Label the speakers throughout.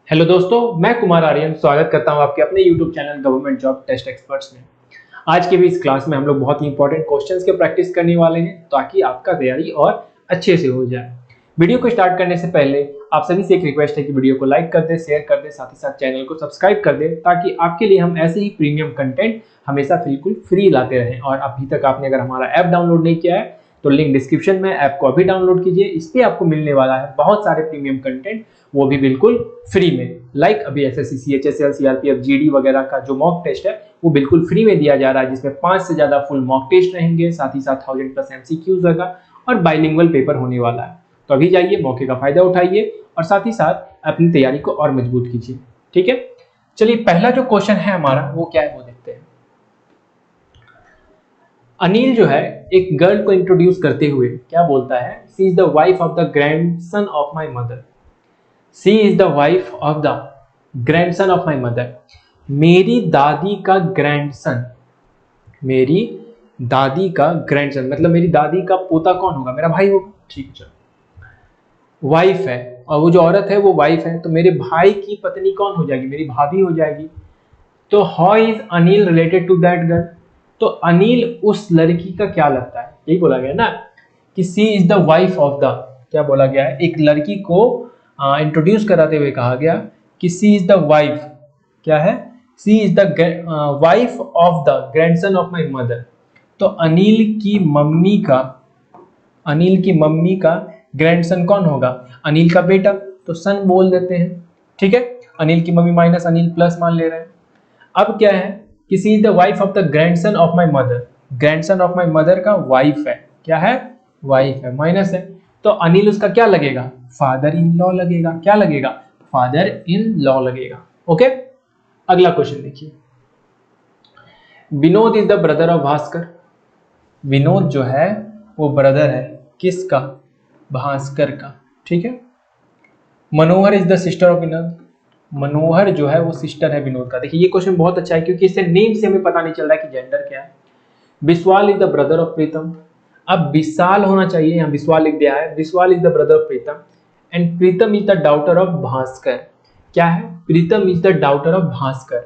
Speaker 1: Hello दोस्तों, मैं कुमार आर्यन स्वागत करता हूं आपके अपने YouTube channel government job test experts में। आज के भी इस क्लास में हम लोग बहुत ही इंपॉर्टेंट क्वेश्चंस के प्रैक्टिस करने वाले हैं ताकि आपका तैयारी और अच्छे से हो जाए। वीडियो को स्टार्ट करने से पहले आप सभी से एक रिक्वेस्ट है कि वीडियो को लाइक कर दे, शेयर कर दे, साथ ही साथ चैनल को सब्सक्राइब कर दे ताकि आपके लिए हम ऐसे ही प्रीमियम कंटेंट हमेशा बिल्कुल फ्री लाते रहें। और अभी तक आपने अगर हमारा ऐप डाउनलोड नहीं किया है तो लिंक डिस्क्रिप्शन में, ऐप को अभी डाउनलोड कीजिए। इस पे आपको मिलने वाला है बहुत सारे प्रीमियम कंटेंट, वो भी बिल्कुल फ्री में। लाइक अभी एसएससी, सीएचएसएल, सीआरपीएफ, जीडी वगैरह का जो मॉक टेस्ट है वो बिल्कुल फ्री में दिया जा रहा है, जिसमें 5 से ज्यादा फुल मॉक टेस्ट रहेंगे, साथ ही साथ 1000+ एमसीक्यूज होगा और बाइलिंगुअल पेपर होने वाला है। तो अभी जाइए, मौके का फायदा उठाइए और साथ ही साथ अपनी तैयारी को और मजबूत कीजिए। ठीक है, चलिए पहला जो क्वेश्चन है हमारा वो क्या है वो देखते हैं। अनिल जो है एक गर्ल को इंट्रोड्यूस करते हुए क्या बोलता है, सी is the wife of the grandson of my mother. She is the wife of the grandson of my mother. मेरी दादी का ग्रैंडसन, मेरी दादी का ग्रैंडसन मतलब मेरी दादी का पोता कौन होगा? मेरा भाई होगा। ठीक है, वाइफ है और वो जो औरत है वो वाइफ है, तो मेरे भाई की पत्नी कौन हो जाएगी? मेरी भाभी हो जाएगी। तो how is Anil related to that girl? तो अनिल उस लड़की का क्या लगता है? यही बोला गया ना कि she is the wife of the, क्या बोला गया है, एक लड़की को इंट्रोड्यूस कराते हुए कहा गया कि सी इज द वाइफ, क्या है, सी is the wife of the grandson of my mother. तो अनिल की मम्मी का ग्रैंडसन कौन होगा? अनिल का बेटा, तो सन बोल देते हैं। ठीक है, अनिल की मम्मी माइनस अनिल प्लस मान ले रहे हैं। अब क्या है कि she is the wife of the grandson of my mother. Grandson of my mother का वाइफ है, क्या है? वाइफ है, माइनस है। तो अनिल उसका क्या लगेगा? फादर इन लॉ लगेगा। क्या लगेगा? फादर इन लॉ लगेगा। ओके, अगला क्वेश्चन देखिए। Vinod is the brother of Bhaskar. Vinod जो है वो ब्रदर है किसका? भास्कर का। ठीक है। Manohar is the sister of Vinod. Manohar जो है वो सिस्टर है विनोद का। देखिए ये क्वेश्चन बहुत अच्छा है क्योंकि इससे नेम से हमें पता नहीं चल रहा है कि जेंडर क्या है। Vishwal is the brother of Pritam. अब विशाल होना चाहिए, यहाँ विश्वाल लिख दिया है। Vishwal is the brother of Pritam and Pritam is the daughter of Bhaskar. क्या है? Pritam is the daughter of Bhaskar.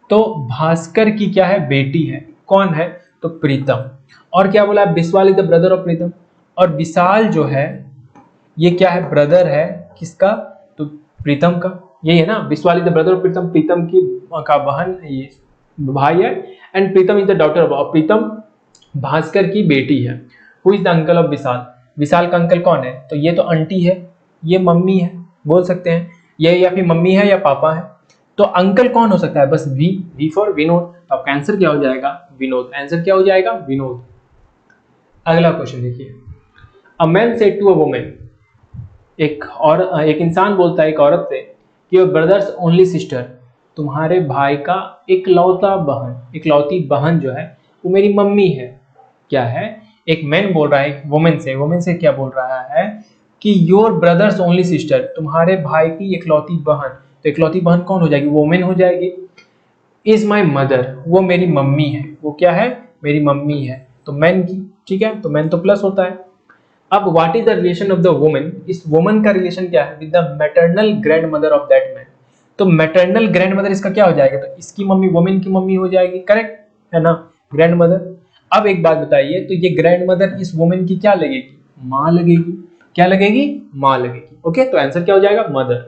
Speaker 1: तो भास्कर की क्या है? बेटी है। कौन है? तो प्रीतम। और क्या बोला? Vishwal is the brother of Pritam. और विशाल जो है ये क्या है? ब्रदर है किसका? तो प्रीतम का। यही है ना, Vishwal is the brother of Pritam, Pritam की का बहन ये भाई है। And Pritam is the daughter of, Pritam Bhaskar की बेटी है। Who is the uncle of Vishal? Vishal का अंकल कौन है? तो ये तो आंटी है, ये मम्मी है, बोल सकते हैं ये या फिर मम्मी है या पापा है। तो अंकल कौन हो सकता है? बस वी फॉर विनोद। तो आपका आंसर क्या हो जाएगा? विनोद। आंसर क्या हो जाएगा? विनोद। अगला क्वेश्चन देखिए। A man said to a woman, एक इंसान बोलता है एक औरत से कि योर ब्रदर्स ओनली सिस्टर, तुम्हारे भाई का इकलौती बहन जो है वो मेरी मम्मी है। क्या है? एक मैन बोल रहा है वुमेन से क्या बोल रहा है कि योर ब्रदर्स ओनली सिस्टर, तुम्हारे भाई की इकलौती बहन। तो इकलौती बहन कौन हो जाएगी? वुमेन हो जाएगी। इज माई मदर, वो मेरी मम्मी है। वो क्या है? मेरी मम्मी है। तो मैन की, ठीक है, तो मैन तो प्लस होता है। अब what is the relation of the woman? इस वुमन का रिलेशन क्या है? With the maternal grand mother of that man. तो मैटरनल ग्रैंड मदर इसका क्या हो जाएगा? तो इसकी मम्मी वुमन की मम्मी हो जाएगी। करेक्ट है ना, ग्रैंड मदर। अब एक बात बताइए, तो ये ग्रैंड मदर इस वुमन की क्या लगेगी? माँ लगेगी। क्या लगेगी? माँ लगेगी। ओके, तो आंसर क्या हो जाएगा? मदर।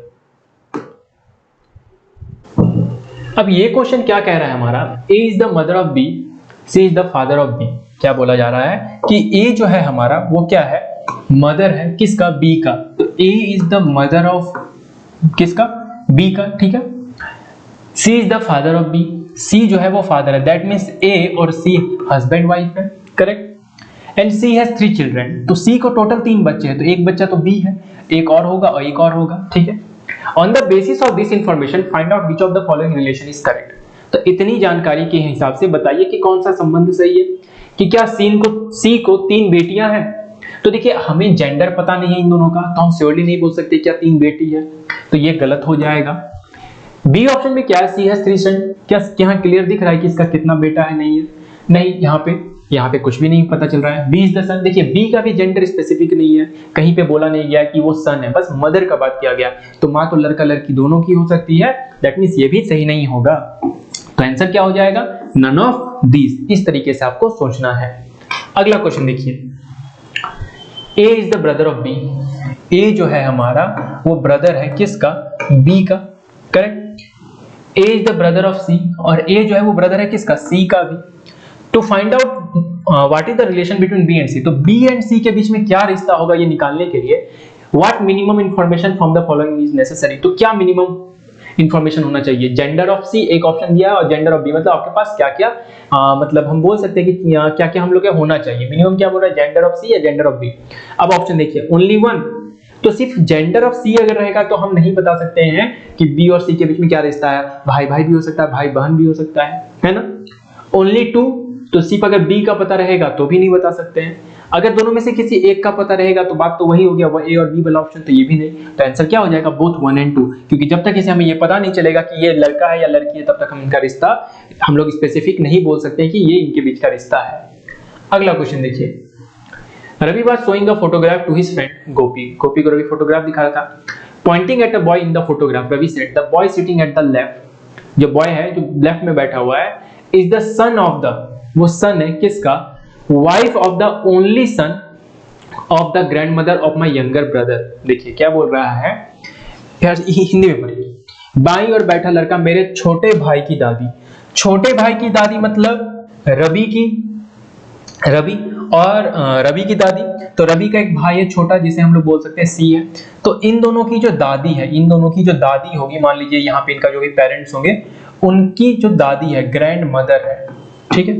Speaker 1: अब ये क्वेश्चन क्या कह रहा है हमारा? A is the mother of B, C is the father of B. क्या बोला जा रहा है कि ए जो है हमारा वो क्या है? मदर है किसका? बी का। तो A is the mother of किसका? बी का। ठीक है। सी is the father of B, C जो है वो फादर है। दैट मीन्स ए और सी हस्बैंड वाइफ है। Correct. And C has 3 children. तो सी को टोटल 3 बच्चे हैं, तो एक बच्चा तो बी है, एक और होगा और एक और होगा। ठीक है। On the basis of this information find out which of the following relation is correct. तो इतनी जानकारी के हिसाब से बताइए कि कौन सा संबंध सही है। कि क्या सी को 3 बेटियां हैं? तो देखिए हमें जेंडर पता नहीं है इन दोनों का, तो हम श्योरली नहीं बोल सकते क्या 3 बेटी है, तो ये गलत हो जाएगा। बी ऑप्शन में क्या है? सी हैज 3 सन। क्या यहाँ क्लियर दिख रहा है कि इसका कितना बेटा है? नहीं है, नहीं यहाँ पे। यहाँ पे कुछ भी नहीं पता चल रहा है। बी इज द सन, देखिए बी का भी जेंडर स्पेसिफिक नहीं है, कहीं पे बोला नहीं गया कि वो सन है, बस मदर का बात किया गया। तो माँ तो लड़का लड़की दोनों की हो सकती है, दैट मीन्स ये भी सही नहीं होगा। तो आंसर क्या हो जाएगा, नन ऑफ दीज। इस तरीके से आपको सोचना है। अगला क्वेश्चन देखिए, A is the brother of B. A जो है हमारा वो ब्रदर है किसका, बी का, correct. A is the brother of C, और ए जो है वो ब्रदर है किसका, सी का भी। To find out what is the relation between B and C, तो बी एंड सी के बीच में क्या रिश्ता होगा ये निकालने के लिए what minimum information from the following is necessary, तो क्या मिनिमम इंफॉर्मेशन होना चाहिए। जेंडर ऑफ सी एक ऑप्शन दिया है, और जेंडर ऑफ बी, मतलब आपके पास क्या क्या मतलब हम बोल सकते हैं कि क्या क्या हम लोग का होना चाहिए। मिनिमम क्या बोल रहा है, जेंडर ऑफ सी या जेंडर ऑफ बी। अब ऑप्शन देखिए, ओनली वन, तो सिर्फ जेंडर ऑफ सी अगर रहेगा तो हम नहीं बता सकते हैं कि बी और सी के बीच में क्या रिश्ता है। भाई भाई भी हो सकता है, भाई बहन भी हो सकता है ना। ओनली टू, तो सिर्फ अगर बी का पता रहेगा तो भी नहीं बता सकते हैं। अगर दोनों में से किसी एक का पता रहेगा तो बात तो वही हो गया, वो ए और बी वाला ऑप्शन, तो ये भी नहीं। तो आंसर क्या हो जाएगा, बोथ 1 एंड 2, क्योंकि जब तक इसे हमें ये पता नहीं चलेगा कि ये लड़का है या लड़की है तब तक हम इनका रिश्ता हम लोग स्पेसिफिक नहीं बोल सकते कि ये इनके बीच का रिश्ता है। अगला क्वेश्चन देखिए, Ravi was showing a photograph to his friend Gopi. Gopi को रवि फोटोग्राफ दिखा रहा था। Pointing at a boy in the photograph, Ravi said the boy sitting at the left, जो बॉय है जो लेफ्ट में बैठा हुआ है, is the son of the, वो सन है किसका, wife of the only son of the grandmother of my younger brother. देखिए क्या बोल रहा है, हिंदी में पढ़िए। बाईं ओर बैठा लड़का मेरे छोटे भाई की दादी, छोटे भाई की दादी मतलब रवि की, रवि और रवि की दादी, तो रवि का एक भाई है छोटा जिसे हम लोग बोल सकते हैं सी है। तो इन दोनों की जो दादी है, इन दोनों की जो दादी होगी, मान लीजिए यहाँ पे इनका जो भी पेरेंट्स होंगे उनकी जो दादी है ग्रैंड मदर है, ठीक है।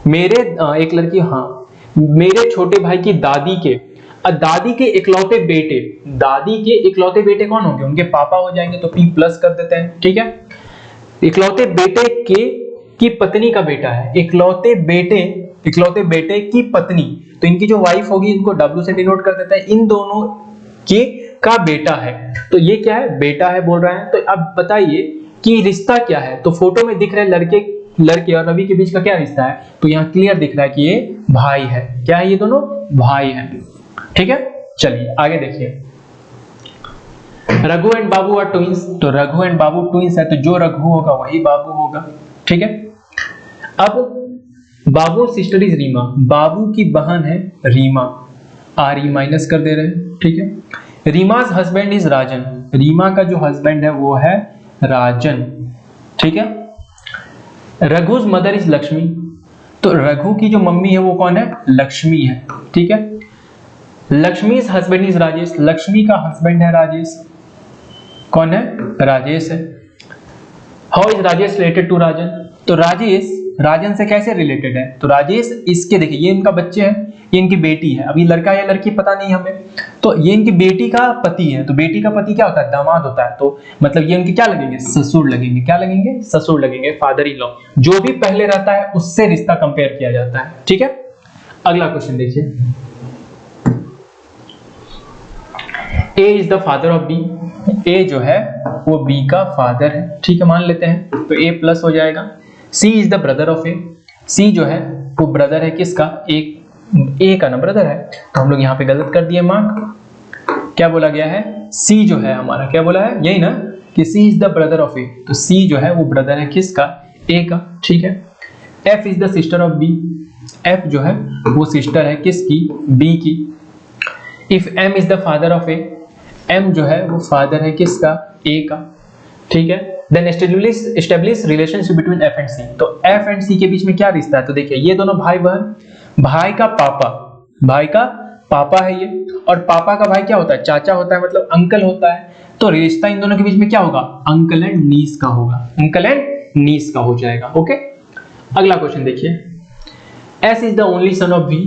Speaker 1: मेरे एक लड़की, हाँ, मेरे छोटे भाई की दादी के इकलौते बेटे, दादी के इकलौते बेटे कौन होंगे, उनके पापा हो जाएंगे, तो P प्लस कर देते हैं, ठीक है। इकलौते बेटे के की पत्नी का बेटा है, इकलौते बेटे की पत्नी, तो इनकी जो वाइफ होगी इनको W से डिनोट कर देता है, इन दोनों के का बेटा है, तो ये क्या है, बेटा है बोल रहा है। तो अब बताइए कि रिश्ता क्या है, तो फोटो में दिख रहे लड़के और रवि के बीच का क्या रिश्ता है, तो यहाँ क्लियर दिख रहा है कि ये भाई है। क्या है, ये दोनों भाई हैं, ठीक है। चलिए आगे देखिए, Raghu and Babu are twins, तो रघु एंड बाबू ट्विंस है, तो जो रघु होगा वही बाबू होगा, ठीक है। अब बाबू सिस्टर इज रीमा, बाबू की बहन है रीमा, आर ई माइनस कर दे रहे हैं, ठीक है। रीमा's हस्बैंड इज राजन, रीमा का जो हस्बैंड है वो है राजन, ठीक है। रघु's मदर इज लक्ष्मी, तो रघु की जो मम्मी है वो कौन है, लक्ष्मी है, ठीक है। लक्ष्मी's हस्बैंड इज राजेश, लक्ष्मी का हस्बैंड है राजेश, कौन है, राजेश है। How is Rajesh related to Rajan, तो राजेश राजन से कैसे रिलेटेड है, तो राजेश इसके, देखिए ये इनका बच्चे हैं, ये इनकी बेटी है, अभी लड़का या लड़की पता नहीं हमें, तो ये इनकी बेटी का पति है, तो बेटी का पति क्या होता है, दामाद होता है, तो मतलब ये इनके क्या लगेंगे, ससुर लगेंगे, क्या लगेंगे, ससुर लगेंगे, फादर इन लॉ। जो भी पहले रहता है उससे रिश्ता कंपेयर किया जाता है, ठीक है। अगला क्वेश्चन देखिए, A is the father of B, A जो है वो बी का फादर है, ठीक है, मान लेते हैं, तो ए प्लस हो जाएगा। सी इज द ब्रदर ऑफ ए, सी जो है वो ब्रदर है किसका, ए का ना ब्रदर है, तो हम लोग यहाँ पे गलत कर दिए मार्क। क्या बोला गया है, सी जो है हमारा, क्या बोला है, यही ना कि she is the brother of ए, तो सी जो है वो ब्रदर है किसका, ए का, ठीक है। F is the sister of B, F जो है वो सिस्टर है किसकी, बी की। If M is the father of A, M जो है वो फादर है किसका, ए का, ठीक है। Then establish relationship between F and C, तो एफ एंड सी के बीच में क्या रिश्ता है, तो देखिए ये दोनों भाई बहन, भाई का पापा है ये, और पापा का भाई क्या होता है, चाचा होता है, मतलब अंकल होता है, तो रिश्ता इन दोनों के बीच में क्या होगा, अंकल एंड नीस का होगा, अंकल एंड नीस का हो जाएगा, ओके। अगला क्वेश्चन देखिए, S is the only son of V,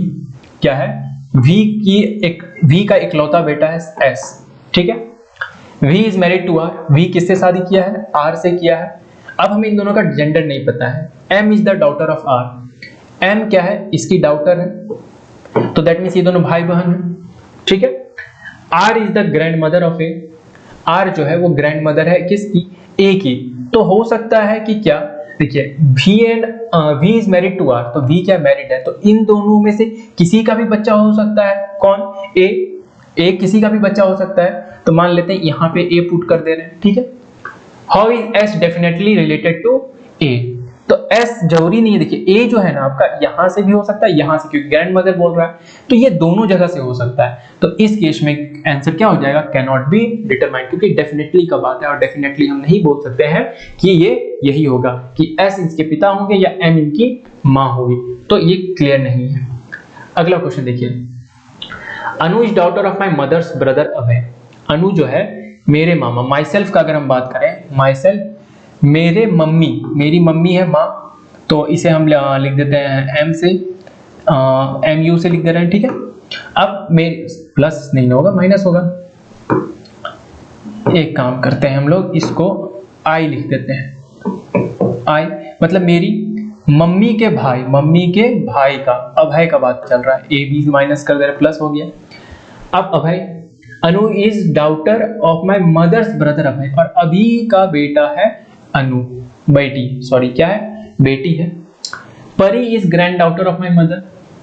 Speaker 1: क्या है, वी का इकलौता बेटा है एस, ठीक है। V is married to R, V किससे शादी किया है, R से किया है। अब हमें इन दोनों का जेंडर नहीं पता है। M is the daughter of R, M क्या है, इसकी डॉटर है, तो दैट मीन्स ये दोनों भाई बहन है, ठीक है। R is the grandmother of A, R जो है वो ग्रैंड मदर है किसकी, A की, तो हो सकता है कि क्या देखिए V and V is married to R, तो V क्या मैरिड है, तो इन दोनों में से किसी का भी बच्चा हो सकता है। कौन? A किसी का भी बच्चा हो सकता है, तो मान लेते हैं यहाँ पे A पुट कर दे रहे हैं, ठीक है। How is S definitely related to A, तो S जरूरी नहीं है। देखिए A जो है ना आपका यहाँ से भी हो सकता है, यहाँ से, क्योंकि ग्रैंड मदर बोल रहा है, तो ये दोनों जगह से हो सकता है। तो इस केस में आंसर क्या हो जाएगा? कैन नॉट बी डिटरमाइंड, क्योंकि डेफिनेटली का बात है और डेफिनेटली हम नहीं बोल सकते हैं कि ये यही होगा कि S इनके पिता होंगे या M इनकी माँ होगी, तो ये क्लियर नहीं है। अगला क्वेश्चन देखिए, Anu is daughter of my mother's brother Abhay. Anu जो है मेरे मामा, माई सेल्फ का अगर हम बात करें, माई सेल्फ मेरे मम्मी, मेरी मम्मी है माँ, तो इसे हम लिख देते हैं M से, MU से लिख दे रहे हैं, ठीक है। अब मेरे प्लस नहीं होगा, माइनस होगा। एक काम करते हैं हम लोग, इसको I लिख देते हैं। I मतलब मेरी मम्मी के भाई का, अभय का बात चल रहा है, A B माइनस कर दे रहे, प्लस हो गया। अब Abhay, Anu is daughter of my mother's brother Abhay, और अभी का बेटा है अनु, क्या है? बेटी है। परी is grand daughter of my mother,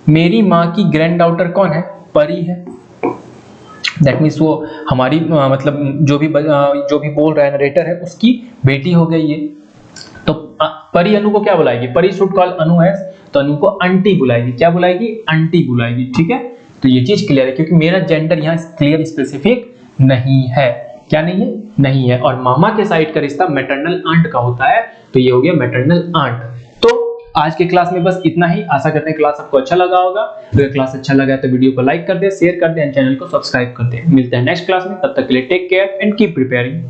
Speaker 1: मेरी माँ की ग्रैंड डॉटर कौन है? परी है। दैट मीन्स वो हमारी मतलब जो भी बोल रहा है नरेटर है, उसकी बेटी हो गई ये। तो परी अनु को क्या बुलाएगी? परी शुड कॉल अनु एज, तो अनु को आंटी बुलाएगी। क्या बुलाएगी? आंटी बुलाएगी, ठीक है। तो ये चीज क्लियर है, क्योंकि मेरा जेंडर यहाँ क्लियर स्पेसिफिक नहीं है। क्या नहीं है? नहीं है। और मामा के साइड का रिश्ता मैटरनल आंट का होता है, तो ये हो गया मैटरनल आंट। तो आज के क्लास में बस इतना ही। आशा करते हैं क्लास आपको अच्छा लगा होगा। अगर क्लास अच्छा लगा तो वीडियो को लाइक कर दे, शेयर कर दे, चैनल को सब्सक्राइब कर दे। मिलते हैं नेक्स्ट क्लास में, तब तक के लिए take care and keep preparing.